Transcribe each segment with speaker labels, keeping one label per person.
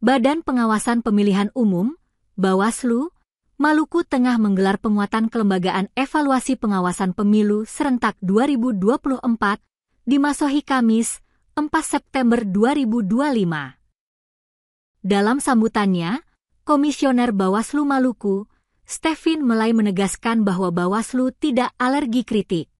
Speaker 1: Badan Pengawasan Pemilihan Umum, Bawaslu, Maluku Tengah menggelar penguatan kelembagaan evaluasi pengawasan pemilu serentak 2024 di Masohi Kamis, 4 September 2025. Dalam sambutannya, Komisioner Bawaslu Maluku, Stefin Melay menegaskan bahwa Bawaslu tidak alergi kritik.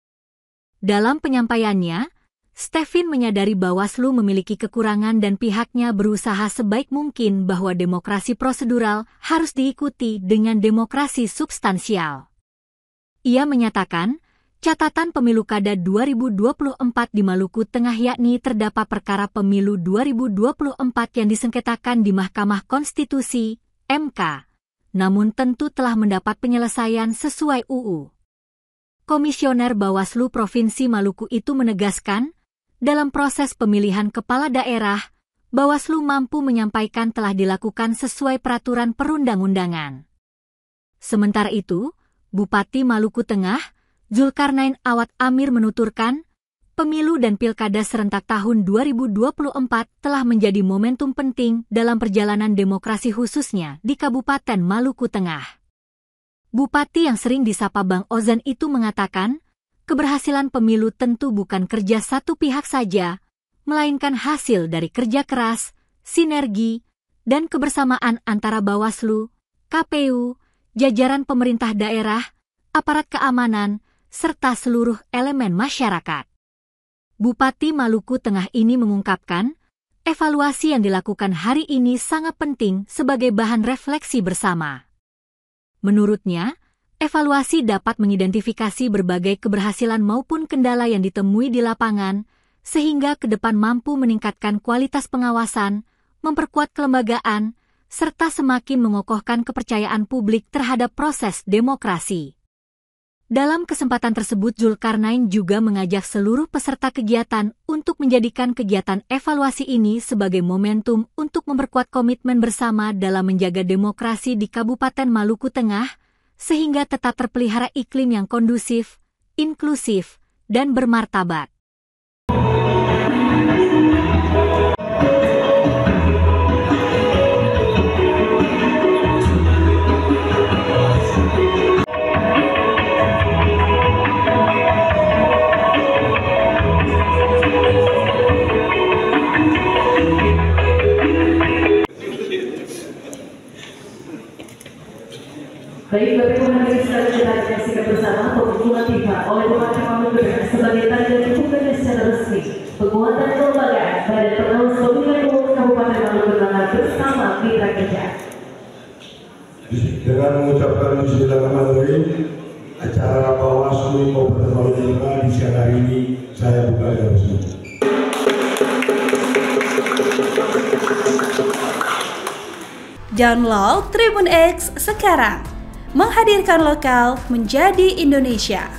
Speaker 1: Dalam penyampaiannya, Stefin menyadari Bawaslu memiliki kekurangan dan pihaknya berusaha sebaik mungkin bahwa demokrasi prosedural harus diikuti dengan demokrasi substansial. Ia menyatakan, catatan pemilu kada 2024 di Maluku Tengah yakni terdapat perkara pemilu 2024 yang disengketakan di Mahkamah Konstitusi, MK, namun tentu telah mendapat penyelesaian sesuai UU. Komisioner Bawaslu Provinsi Maluku itu menegaskan, dalam proses pemilihan kepala daerah, Bawaslu mampu menyampaikan telah dilakukan sesuai peraturan perundang-undangan. Sementara itu, Bupati Maluku Tengah, Zulkarnain Awad Amir menuturkan, pemilu dan pilkada serentak tahun 2024 telah menjadi momentum penting dalam perjalanan demokrasi khususnya di Kabupaten Maluku Tengah. Bupati yang sering disapa Bang Ozan itu mengatakan, keberhasilan pemilu tentu bukan kerja satu pihak saja, melainkan hasil dari kerja keras, sinergi, dan kebersamaan antara Bawaslu, KPU, jajaran pemerintah daerah, aparat keamanan, serta seluruh elemen masyarakat. Bupati Maluku Tengah ini mengungkapkan, evaluasi yang dilakukan hari ini sangat penting sebagai bahan refleksi bersama. Menurutnya, evaluasi dapat mengidentifikasi berbagai keberhasilan maupun kendala yang ditemui di lapangan, sehingga ke depan mampu meningkatkan kualitas pengawasan, memperkuat kelembagaan, serta semakin mengokohkan kepercayaan publik terhadap proses demokrasi. Dalam kesempatan tersebut, Zulkarnain juga mengajak seluruh peserta kegiatan untuk menjadikan kegiatan evaluasi ini sebagai momentum untuk memperkuat komitmen bersama dalam menjaga demokrasi di Kabupaten Maluku Tengah, sehingga tetap terpelihara iklim yang kondusif, inklusif, dan bermartabat.
Speaker 2: Baik, bagaimana sekali kita saksikan bersama pengumuman tiba oleh Bupati Maluku Tengah sebagai tanda dibukanya secara resmi penguatan kelembagaan Badan Pengawas Pemilihan Umum Kabupaten Maluku Tengah bersama mitra kerja.
Speaker 3: Dengan mengucapkan bismillahirrahmanirrahim, acara Bawaslu Kabupaten Maluku Tengah di siang hari ini saya buka dengan resmi.
Speaker 4: Download Tribun X sekarang. Menghadirkan lokal menjadi Indonesia.